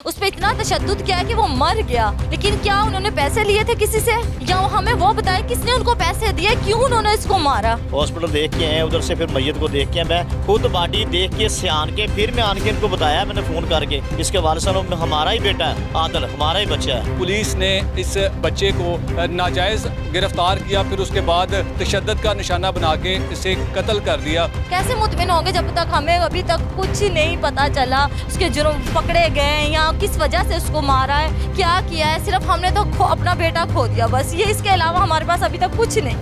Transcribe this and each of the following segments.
उस पे इतना तशद्दुद किया कि वो मर गया। लेकिन क्या उन्होंने पैसे लिए थे किसी से, या हमें वो बताए किसने उनको पैसे दिए, क्यों उन्होंने इसको मारा। हॉस्पिटल देख के आए, उधर से फिर मैयत को देख के मैं खुद बॉडी देख के सियान के फिर मैं आन के इनको बताया, मैंने फ़ोन करके इसके वालिद साहब हमारा ही बेटा है आदिल, हमारा ही बच्चा है। पुलिस ने इस बच्चे को नाजायज़ गिरफ्तार किया, फिर उसके बाद तशद्दुद का निशाना बना के इसे कत्ल कर दिया। कैसे मुतमिन होंगे जब तक हमें अभी तक कुछ नहीं पता चला, उसके जुर्म पकड़े गए या किस वजह से उसको मारा है, क्या किया है। सिर्फ हमने तो अपना बेटा खो दिया बस, ये इसके अलावा हमारे पास अभी तक कुछ नहीं।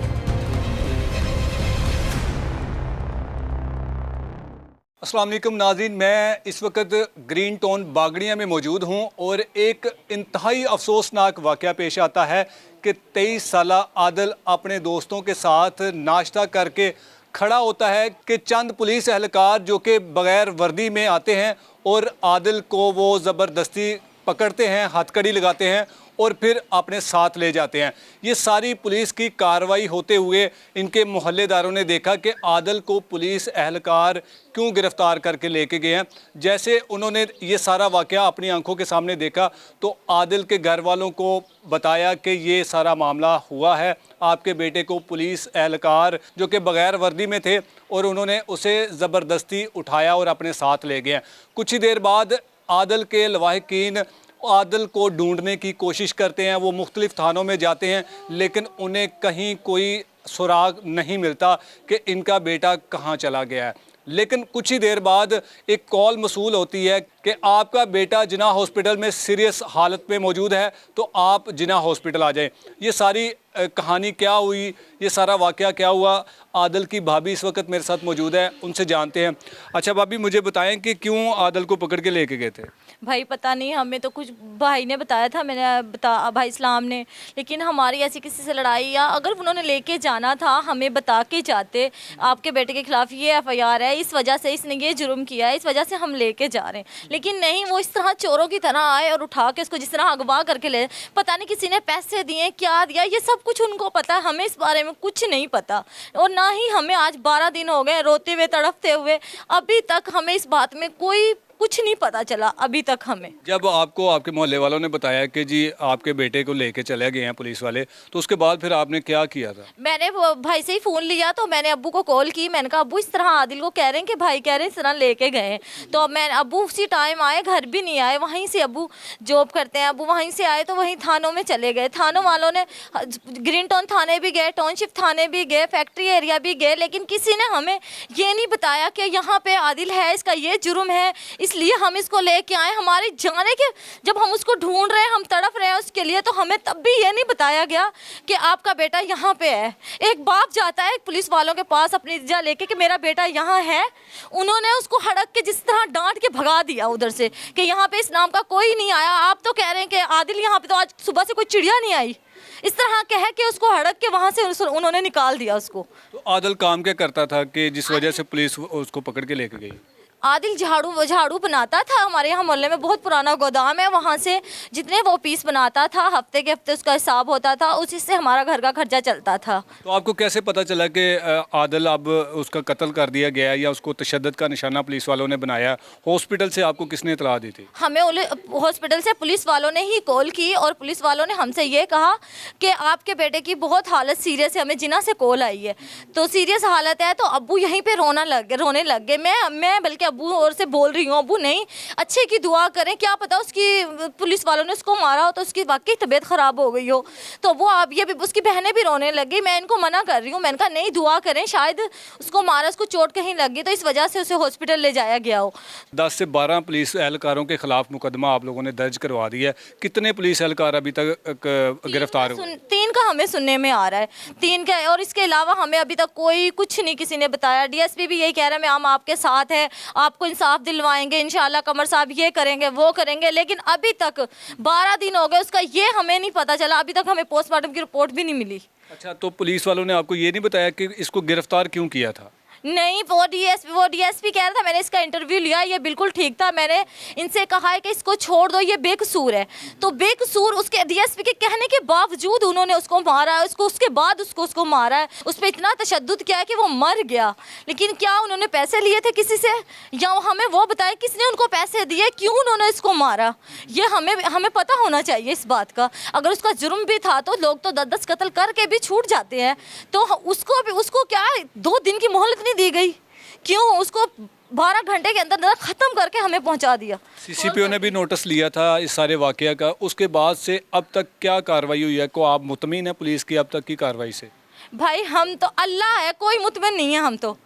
अस्सलाम वालेकुम नाज़रीन, मैं इस वक्त ग्रीन टाउन बागड़िया में मौजूद हूँ और एक इंतहाई अफसोसनाक वाक़या पेश आता है कि 23 साला आदिल अपने दोस्तों के साथ नाश्ता करके खड़ा होता है कि चंद पुलिस एहलकार जो कि बग़ैर वर्दी में आते हैं और आदिल को वो ज़बरदस्ती पकड़ते हैं, हथकड़ी लगाते हैं और फिर अपने साथ ले जाते हैं। ये सारी पुलिस की कार्रवाई होते हुए इनके मोहल्लेदारों ने देखा कि आदिल को पुलिस एहलकार क्यों गिरफ़्तार करके लेके गए हैं। जैसे उन्होंने ये सारा वाक़या अपनी आंखों के सामने देखा तो आदिल के घर वालों को बताया कि ये सारा मामला हुआ है, आपके बेटे को पुलिस एहलकार जो कि बग़ैर वर्दी में थे और उन्होंने उसे ज़बरदस्ती उठाया और अपने साथ ले गए हैं। कुछ ही देर बाद आदिल के लवाहिकीन आदिल को ढूंढने की कोशिश करते हैं, वो मुख्तलिफ़ थानों में जाते हैं लेकिन उन्हें कहीं कोई सुराग नहीं मिलता कि इनका बेटा कहाँ चला गया है। लेकिन कुछ ही देर बाद एक कॉल मसूल होती है कि आपका बेटा जिन्ना हॉस्पिटल में सीरियस हालत में मौजूद है, तो आप जिन्ना हॉस्पिटल आ जाएं। ये सारी कहानी क्या हुई, ये सारा वाक़या क्या हुआ, आदिल की भाभी इस वक्त मेरे साथ मौजूद है, उनसे जानते हैं। अच्छा भाभी, मुझे बताएं कि क्यों आदिल को पकड़ के लेके गए थे? भाई पता नहीं, हमें तो कुछ भाई ने बताया था, भाई इस्लाम ने, लेकिन हमारी ऐसी किसी से लड़ाई या अगर उन्होंने लेके जाना था हमें बता के जाते, आपके बेटे के खिलाफ ये FIR है, इस वजह से इसने ये जुर्म किया है, इस वजह से हम लेके जा रहे हैं। लेकिन नहीं, वो इस तरह चोरों की तरह आए और उठा के इसको जिस तरह अगवा करके ले, पता नहीं किसी ने पैसे दिए, क्या दिया, ये सब कुछ उनको पता है, हमें इस बारे में कुछ नहीं पता। और ना ही हमें आज 12 दिन हो गए रोते हुए तड़पते हुए, अभी तक हमें इस बात में कोई कुछ नहीं पता चला अभी तक हमें। जब आपको आपके मोहल्ले वालों ने बताया कि जी आपके बेटे को लेके चले गए हैं पुलिस वाले, तो उसके बाद फिर आपने क्या किया था? मैंने वो भाई से ही फ़ोन लिया, तो मैंने अब्बू को कॉल की, मैंने कहा अब्बू इस तरह आदिल को कह रहे हैं कि भाई कह रहे हैं इस तरह लेके गए। तो मैं अब्बू उसी टाइम आए, घर भी नहीं आए, वहीं से अब्बू जॉब करते हैं, अब्बू वहीं से आए तो वहीं थानों में चले गए। थानों वालों ने ग्रीन टाउन थाने भी गए, टाउनशिप थाने भी गए, फैक्ट्री एरिया भी गए, लेकिन किसी ने हमें ये नहीं बताया कि यहाँ पे आदिल है, इसका ये जुर्म है, इसलिए हम इसको लेके आए। हमारे जाने के जब हम उसको ढूंढ रहे हैं, हम तड़प रहे हैं उसके लिए, तो हमें तब भी ये नहीं बताया गया कि आपका बेटा यहाँ पे है। एक बाप जाता है पुलिस वालों के पास अपनी इज्जा लेके कि मेरा बेटा यहाँ है, उन्होंने उसको हड़क के जिस तरह डांट के भगा दिया उधर से कि यहाँ पे इस नाम का कोई नहीं आया। आप तो कह रहे हैं कि आदिल यहाँ पे तो आज सुबह से कोई चिड़िया नहीं आई, इस तरह कह के उसको हड़क के वहाँ से उन्होंने निकाल दिया उसको। तो आदिल काम क्या करता था कि जिस वजह से पुलिस उसको पकड़ के लेके गई? आदिल झाड़ू बनाता था। हमारे यहाँ मोहल्ले में बहुत पुराना गोदाम है, वहाँ से जितने वो पीस बनाता था हफ्ते के हफ्ते उसका हिसाब होता था, उसी से हमारा घर का खर्चा चलता था। तो आपको कैसे पता चला कि आदिल अब उसका कत्ल कर दिया गया या उसको तशद्दुद का निशाना पुलिस वालों ने बनाया? हॉस्पिटल से आपको किसने इतला दी थी? हमें हॉस्पिटल से पुलिस वालों ने ही कॉल की और पुलिस वालों ने हमसे ये कहा कि आपके बेटे की बहुत हालत सीरियस है, हमें जिन्ना से कॉल आई है, तो सीरियस हालत है। तो अब्बू यहीं पर रोने लग गए। मैं बल्कि अब्बू और से बोल रही हूँ, अब्बू नहीं, अच्छे की दुआ करें, क्या पता उसकी पुलिस वालों ने उसको मारा हो तो उसकी वाकई तबीयत ख़राब हो गई हो। तो वो अब ये भी उसकी बहनें भी रोने लग गई। मैं इनको मना कर रही हूँ, मैंने कहा नहीं, दुआ करें, शायद उसको मारा, उसको चोट कहीं लग गई तो इस वजह से उसे हॉस्पिटल ले जाया गया हो। 10 से 12 पुलिस एहलकारों के खिलाफ मुकदमा आप लोगों ने दर्ज करवा दिया है। कितने पुलिस एहलकार अभी तक गिरफ्तार हुए? 3 का हमें सुनने में आ रहा है, 3 का, और इसके अलावा हमें अभी तक कोई कुछ नहीं किसी ने बताया। DSP भी यही कह रहा है हम आपके साथ हैं, आपको इंसाफ दिलवाएंगे इंशाल्लाह, कमर साहब ये करेंगे वो करेंगे, लेकिन अभी तक 12 दिन हो गए उसका ये हमें नहीं पता चला, अभी तक हमें पोस्टमार्टम की रिपोर्ट भी नहीं मिली। अच्छा, तो पुलिस वालों ने आपको ये नहीं बताया कि इसको गिरफ्तार क्यों किया था? नहीं, वो डीएसपी कह रहा था, मैंने इसका इंटरव्यू लिया, ये बिल्कुल ठीक था। मैंने इनसे कहा है कि इसको छोड़ दो, ये बेकसूर है। तो बेकसूर उसके डीएसपी के कहने के बावजूद उन्होंने उसको मारा है, उसके बाद उसको मारा है, उस पर इतना तशद्दुद किया है कि वो मर गया। लेकिन क्या उन्होंने पैसे लिए थे किसी से, या हमें वो बताए किसने उनको पैसे दिए, क्यों उन्होंने इसको मारा, ये हमें पता होना चाहिए इस बात का। अगर उसका जुर्म भी था तो लोग तो 10-10 कत्ल करके भी छूट जाते हैं, तो उसको क्या 2 दिन की मोहलत नहीं दी गई, क्यों उसको 12 घंटे के अंदर ख़त्म करके हमें पहुंचा दिया। सीसीपीओ ने भी नोटिस लिया था इस सारे वाकया का, उसके बाद से अब तक क्या कार्रवाई हुई है? को आप मुतमिन हैं पुलिस की अब तक की कार्रवाई से? भाई हम तो, अल्लाह है, कोई मुतमिन नहीं है। हम तो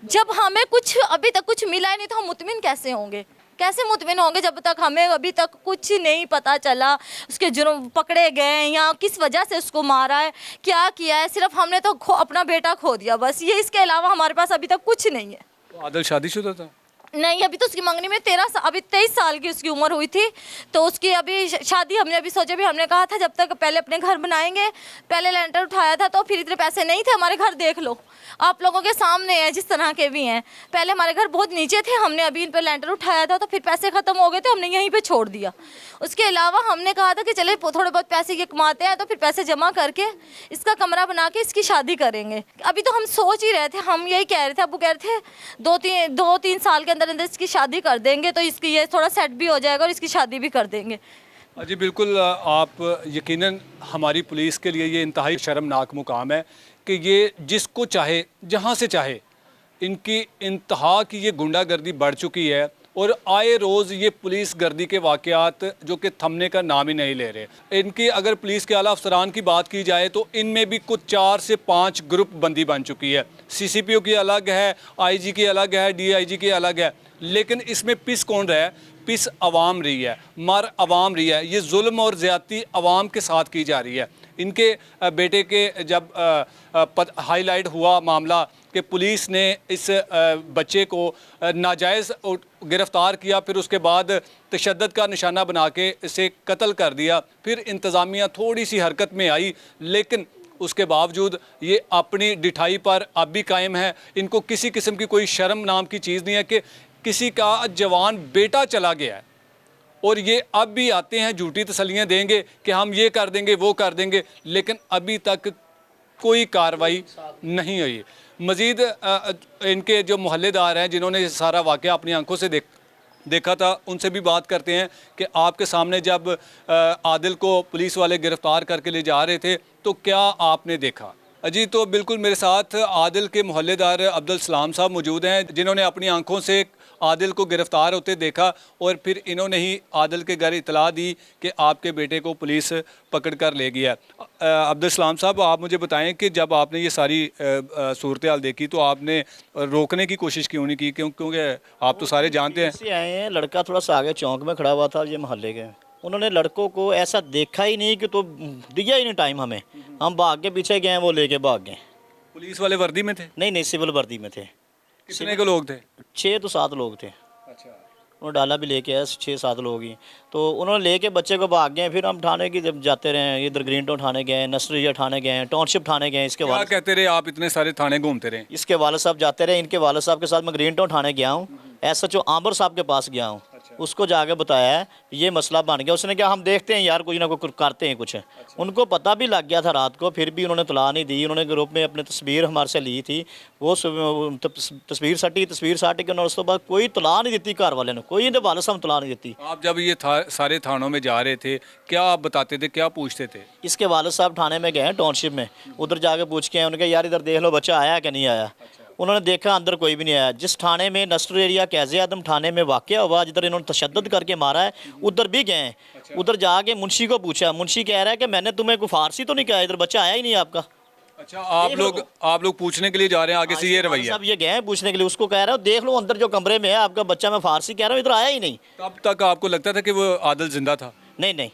जब हमें कुछ अभी तक कुछ मिला ही नहीं तो हम मुतमिन कैसे होंगे? कैसे मुतमिन होंगे जब तक हमें अभी तक कुछ नहीं पता चला, उसके जुर्म पकड़े गए या किस वजह से उसको मारा है, क्या किया है। सिर्फ हमने तो अपना बेटा खो दिया बस, ये इसके अलावा हमारे पास अभी तक कुछ नहीं है। तो आदिल शादीशुदा था? नहीं, अभी तो उसकी मंगनी में 23 साल की उसकी उम्र हुई थी, तो उसकी अभी शादी हमने अभी सोचे भी, हमने कहा था जब तक पहले अपने घर बनाएंगे, पहले लेंटर उठाया था तो फिर इतने पैसे नहीं थे हमारे। घर देख लो, आप लोगों के सामने है जिस तरह के भी हैं। पहले हमारे घर बहुत नीचे थे, हमने अभी इन पर लेंटर उठाया था तो फिर पैसे ख़त्म हो गए थे, हमने यहीं पर छोड़ दिया। उसके अलावा हमने कहा था कि चले थोड़े बहुत पैसे ये कमाते हैं तो फिर पैसे जमा करके इसका कमरा बना के इसकी शादी करेंगे। अभी तो हम सोच ही रहे थे, हम यही कह रहे थे, अबू कह रहे थे 2-3 साल के अंदर इसकी शादी कर देंगे तो इसकी ये थोड़ा सेट भी हो जाएगा और इसकी शादी भी कर देंगे। जी बिल्कुल, आप यकीनन हमारी पुलिस के लिए ये इंतहाई शर्मनाक मुकाम है कि ये जिसको चाहे जहाँ से चाहे, इनकी इंतहा की ये गुंडागर्दी बढ़ चुकी है और आए रोज़ ये पुलिस गर्दी के वाक़यात जो कि थमने का नाम ही नहीं ले रहे। इनकी अगर पुलिस के आला अफसरान की बात की जाए तो इनमें भी कुछ 4 से 5 ग्रुप बंदी बन चुकी है। सीसीपीओ की अलग है, आईजी की अलग है, डीआईजी की अलग है, लेकिन इसमें पिस कौन रहा है? पिस अवाम रही है, मर अवाम रही है। ये जुल्म और ज़्यादती अवाम के साथ की जा रही है। इनके बेटे के जब हाईलाइट हुआ मामला कि पुलिस ने इस बच्चे को नाजायज़ गिरफ़्तार किया, फिर उसके बाद तशद्दुद का निशाना बना के इसे कत्ल कर दिया, फिर इंतज़ामिया थोड़ी सी हरकत में आई, लेकिन उसके बावजूद ये अपनी डिठाई पर अब भी कायम है। इनको किसी किस्म की कोई शर्म नाम की चीज़ नहीं है कि किसी का जवान बेटा चला गया है और ये अब भी आते हैं झूठी तसल्लियाँ देंगे कि हम ये कर देंगे वो कर देंगे, लेकिन अभी तक कोई कार्रवाई नहीं हुई। मज़ीद इनके जो मोहल्लेदार हैं जिन्होंने सारा वाक़या अपनी आंखों से देखा था, उनसे भी बात करते हैं कि आपके सामने जब आदिल को पुलिस वाले गिरफ़्तार करके ले जा रहे थे तो क्या आपने देखा? जी तो बिल्कुल मेरे साथ आदिल के मोहल्लेदार अब्दुल सलाम साहब मौजूद हैं जिन्होंने अपनी आंखों से आदिल को गिरफ़्तार होते देखा और फिर इन्होंने ही आदिल के घर इतला दी कि आपके बेटे को पुलिस पकड़ कर ले गया। अब्दुल सलाम साहब, आप मुझे बताएं कि जब आपने ये सारी सूरत हाल देखी तो आपने रोकने की कोशिश क्यों नहीं की? क्योंकि आप तो सारे जानते हैं। से आए हैं, लड़का थोड़ा सा आगे चौंक में खड़ा हुआ था, ये मोहल्ले के, उन्होंने लड़कों को ऐसा देखा ही नहीं कि तो दिया ही नहीं टाइम हमें, हम भाग के पीछे गए, वो लेके भाग गए। पुलिस वाले वर्दी में थे? नहीं, सिविल वर्दी में थे। कितने के लोग थे? 6 तो 7 लोग थे। अच्छा, उन्होंने डाला भी लेके आया, 6-7 लोग ही, तो उन्होंने लेके बच्चे को भाग गए। फिर हम थाने की जब जाते रहे, इधर ग्रीन टाउन थाने गए, नसरिया थाने गए, टाउनशिप थाने गए। इसके क्या वाले कहते रहे आप इतने सारे थाने घूमते रहे? इसके वाले साहब जाते रहे, इनके वाले साहब के साथ मैं ग्रीन टाउन थाने गया हूँ, SHO आंबर साहब के पास गया हूँ। उसको जाके बताया है ये मसला बन गया। उसने क्या, हम देखते हैं यार कुछ ना कुछ करते हैं कुछ। उनको पता भी लग गया था रात को, फिर भी उन्होंने तला नहीं दी। उन्होंने ग्रुप में अपनी तस्वीर हमारे से ली थी, वो तस्वीर साटी के उन्होंने उस तो बाद कोई तला नहीं दी घर वाले ने, कोई इनके वाले साहब तला नहीं दी। आप जब ये सारे थानों में जा रहे थे क्या आप बताते थे, क्या पूछते थे? इसके वाले साहब थाने में गए टाउनशिप में, उधर जाके पूछ के आए। उन्होंने कहा यार इधर देख लो बच्चा आया कि नहीं आया। उन्होंने देखा अंदर कोई भी नहीं आया। जिस थाने में नस्र एरिया कैज़े आदम थाने में वाक़या हुआ, जिधर इन्होंने तशद्दुद करके मारा है, उधर भी गए। उधर जाके मुंशी को पूछा, मुंशी कह रहा है कि मैंने तुम्हें कोई फारसी तो नहीं कहा, इधर बच्चा आया ही नहीं आपका। अच्छा, आप लोग पूछने के लिए जा रहे हैं, आगे से ये रवैया? सब ये गए पूछने के लिए, उसको कह रहा है देख लो अंदर जो कमरे में है आपका बच्चा, मैं फारसी कह रहा हूँ, इधर आया ही नहीं। तब तक आपको लगता था कि वो आदिल जिंदा था? नहीं,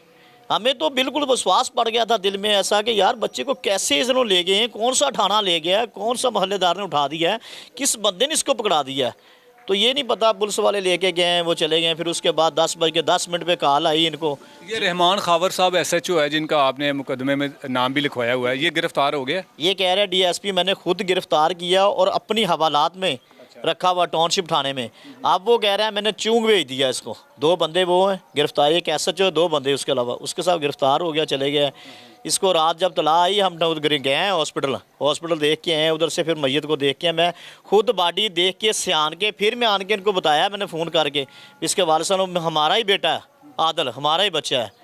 हमें तो बिल्कुल विश्वास पड़ गया था दिल में ऐसा कि यार बच्चे को कैसे इसने ले गए हैं, कौन सा थाना ले गया है, कौन सा मोहल्लेदार ने उठा दिया है, किस बंदे ने इसको पकड़ा दिया है। तो ये नहीं पता, पुलिस वाले लेके गए हैं, वो चले गए, फिर उसके बाद 10:10 पे कॉल आई इनको। ये रहमान खावर साहब SHO है जिनका आपने मुकदमे में नाम भी लिखवाया हुआ है, ये गिरफ्तार हो गया? ये कह रहे हैं DSP मैंने खुद गिरफ्तार किया और अपनी हवालात में रखा हुआ टाउनशिप थाने में। अब वो कह रहा है मैंने चूंग भेज दिया इसको। 2 बंदे वो हैं गिरफ्तार, एक SHO 2 बंदे उसके अलावा, उसके साथ गिरफ्तार हो गया, चले गए। इसको रात जब तला आई हम उधर गए हैं हॉस्पिटल देख के आए, उधर से फिर मैयत को देख के मैं खुद बॉडी देख के सियान के फिर मैं आन के इनको बताया मैंने फ़ोन करके, इसके वालिद साहब हमारा ही बेटा है आदल, हमारा ही बच्चा है।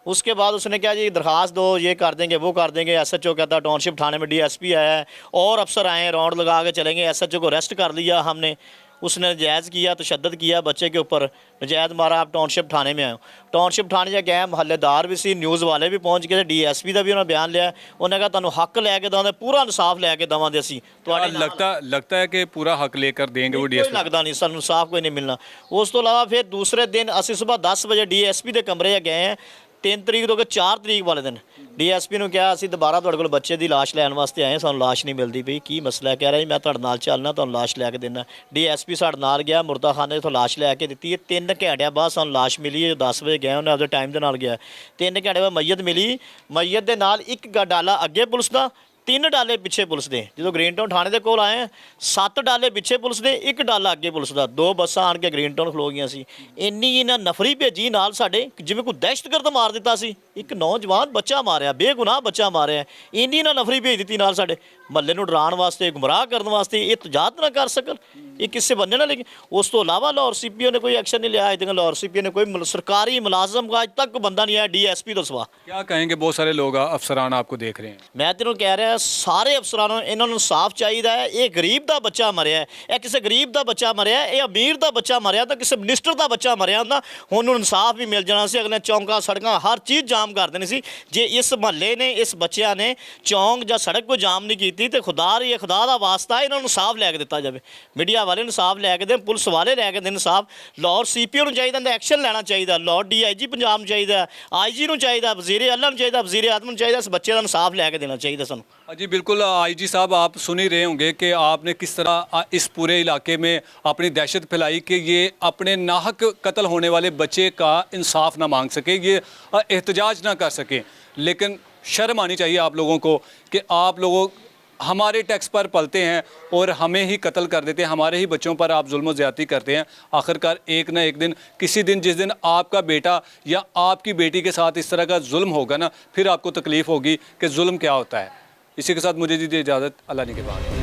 उसके बाद उसने क्या जी दरख्वास्त दो, ये कर देंगे वो कर देंगे। SHO कहता है टाउनशिप थाने में DSP आया है और अफसर आए हैं, राउंड लगा के चलेंगे। SHO को अरेस्ट कर लिया हमने, उसने नजायज़ किया, तशद्दुद किया बच्चे के ऊपर, नजायज़ मारा। आप टाउनशिप थाने में आए हो, टाउनशिप थाने जा गए, महल्लेदार भी सी, न्यूज़ वाले भी पहुँच गए, DSP का भी उन्होंने बयान लिया। उन्होंने कहा तुहानू हक लैके देवांगे, पूरा इंसाफ लैके देवांगे असीं तुहाडे नाल। लगता है कि पूरा हक लेकर देंगे वो कोई DSP? लगता नहीं, सानू इंसाफ कोई नहीं मिलना। उस तो अलावा फिर दूसरे दिन असीं सुबह 10 बजे DSP के कमरे गए हैं, 3 तरीक तो 4 तरीक वाले दिन DSP ਨੂੰ ਕਿਹਾ ਅਸੀਂ ਦੁਬਾਰਾ ਤੁਹਾਡੇ ਕੋਲ ਬੱਚੇ ਦੀ ਲਾਸ਼ ਲੈਣ ਵਾਸਤੇ ਆਏ, ਸਾਨੂੰ ਲਾਸ਼ ਨਹੀਂ ਮਿਲਦੀ ਪਈ, ਕੀ ਮਸਲਾ ਹੈ? ਕਹਿ ਰਿਹਾ ਜੀ ਮੈਂ ਤੁਹਾਡੇ ਨਾਲ ਚੱਲਣਾ, ਤੁਹਾਨੂੰ ਲਾਸ਼ ਲੈ ਕੇ ਦੇਣਾ। DSP ਸਾਡੇ ਨਾਲ ਗਿਆ, ਮੁਰਦਾਖਾਨੇ ਤੋਂ ਲਾਸ਼ ਲੈ ਕੇ ਦਿੱਤੀ ਹੈ। 3 ਘੰਟਿਆਂ ਬਾਅਦ ਸਾਨੂੰ ਲਾਸ਼ ਮਿਲੀ ਹੈ, 10 ਵਜੇ ਗਏ, ਉਹਨੇ ਆਪਦੇ ਟਾਈਮ ਦੇ ਨਾਲ ਗਿਆ। 3 ਘੰਟੇ ਬਾਅਦ ਮਈਅਤ ਮਿਲੀ, ਮਈਅਤ ਦੇ ਨਾਲ ਇੱਕ ਡਾਲਾ ਅੱਗੇ ਪੁਲਿਸ ਦਾ, 3 ਡਾਲੇ ਪਿੱਛੇ ਪੁਲਿਸ ਦੇ। ਜਦੋਂ ਗ੍ਰੀਨ ਟਾਊਨ ਥਾਣੇ ਦੇ ਕੋਲ ਆਏ 7 ਡਾਲੇ ਪਿੱਛੇ ਪੁਲਿਸ ਦੇ, 1 ਡਾਲਾ ਅੱਗੇ ਪੁਲਿਸ ਦਾ। 2 ਬੱਸਾਂ ਆਣ ਕੇ ਗ੍ਰੀਨ ਟਾਊਨ ਖਲੋ ਗਈਆਂ ਸੀ। ਇੰਨੀ ਇਹਨਾਂ ਨਫਰੀ ਭੇਜੀ ਨਾਲ ਸਾਡੇ, ਜਿਵੇਂ ਕੋਈ ਦਹਿਸ਼ਤਗਰਦ ਮਾਰ ਦਿੱਤਾ ਸੀ। ਇੱਕ ਨੌਜਵਾਨ ਬੱਚਾ ਮਾਰਿਆ, ਬੇਗੁਨਾਹ ਬੱਚਾ ਮਾਰਿਆ, ਇੰਨੀ ਇਹਨਾਂ ਨਫਰੀ ਭੇਜ ਦਿੱਤੀ ਨਾਲ ਸਾਡੇ ਮਹੱਲੇ ਨੂੰ ਡਰਾਉਣ ਵਾਸਤੇ, ਗੁੰਮਰਾਹ ਕਰਨ ਵਾਸਤੇ, ਇਹ ਤਜਾਤ ਨਾ ਕਰ ਸਕਣ, ਇਹ ਕਿਸੇ ਬੰਦੇ ਨਾਲ। ਲੇਕਿਨ ਉਸ ਤੋਂ ਇਲਾਵਾ ਲਾਹੌਰ CPO ਨੇ ਕੋਈ ਐਕਸ਼ਨ नहीं लिया। अज तक लाहौर CPO ने कोई सरकारी मुलाजम का अज तक बंदा नहीं आया DSP तो सिवा। क्या कहेंगे, बहुत सारे लोग अफसरान आपको देख रहे हैं? मैं तेनों कह रहा ਸਾਰੇ ਅਫਸਰਾਂ ਨੂੰ ਇਹਨਾਂ ਨੂੰ ਸਾਫ਼ ਚਾਹੀਦਾ ਹੈ। ਇਹ ਗਰੀਬ ਦਾ ਬੱਚਾ ਮਰਿਆ, ਇਹ ਕਿਸੇ ਗਰੀਬ ਦਾ ਬੱਚਾ ਮਰਿਆ, ਇਹ ਅਮੀਰ ਦਾ ਬੱਚਾ ਮਰਿਆ ਤਾਂ ਕਿਸੇ ਮਿਨਿਸਟਰ ਦਾ ਬੱਚਾ ਮਰਿਆ ਹੁੰਦਾ, ਹੁਣ ਨੂੰ ਇਨਸਾਫ ਵੀ ਮਿਲ ਜਾਣਾ ਸੀ। ਅਗਲੇ ਚੌਂਕਾਂ ਸੜਕਾਂ ਹਰ ਚੀਜ਼ ਜਾਮ ਕਰ ਦੇਣੀ ਸੀ। ਜੇ ਇਸ ਮਹੱਲੇ ਨੇ, ਇਸ ਬੱਚਿਆਂ ਨੇ ਚੌਂਕ ਜਾਂ ਸੜਕ ਕੋਈ ਜਾਮ ਨਹੀਂ ਕੀਤੀ ਤੇ ਖੁਦਾ ਦਾ ਵਾਸਤਾ ਇਹਨਾਂ ਨੂੰ ਸਾਫ਼ ਲੈ ਕੇ ਦਿੱਤਾ ਜਾਵੇ। ਮੀਡੀਆ ਵਾਲੇ ਨੂੰ ਸਾਫ਼ ਲੈ ਕੇ ਦੇਣ, ਪੁਲਿਸ ਵਾਲੇ ਲੈ ਕੇ ਦੇਣ ਸਾਫ਼। ਲਾਹੌਰ CPO ਨੂੰ ਚਾਹੀਦਾ ਇਹਦਾ ਐਕਸ਼ਨ ਲੈਣਾ ਚਾਹੀਦਾ, ਲਾਹੌਰ DIG ਪੰਜਾਬ ਨੂੰ ਚਾਹੀਦਾ, IG ਨੂੰ ਚਾਹੀਦਾ, ਵਜ਼ੀਰ ਆਲਾ ਨੂੰ ਚਾਹੀਦਾ, ਵਜ਼ੀਰ ਆਜ਼ਮ ਨੂੰ ਚਾਹੀਦਾ, ਇਸ ਬੱਚੇ ਦਾ ਇਨਸਾਫ ਲੈ ਕੇ ਦੇਣਾ ਚਾਹੀਦਾ ਸਾਨੂੰ। जी बिल्कुल, IG साहब आप सुन ही रहे होंगे कि आपने किस तरह इस पूरे इलाके में अपनी दहशत फैलाई कि ये अपने नाहक कत्ल होने वाले बच्चे का इंसाफ ना मांग सके, ये एहतजाज ना कर सके। लेकिन शर्म आनी चाहिए आप लोगों को कि आप लोगों हमारे टैक्स पर पलते हैं और हमें ही कत्ल कर देते हैं, हमारे ही बच्चों पर आप जुल्म ज़्यादती करते हैं। आखिरकार एक ना एक दिन, किसी दिन जिस दिन आपका बेटा या आपकी बेटी के साथ इस तरह का जुल्म होगा ना, फिर आपको तकलीफ़ होगी कि जुल्म क्या होता है। इसी के साथ मुझे दीजिए इजाज़त, अल्लाह ने के बाद।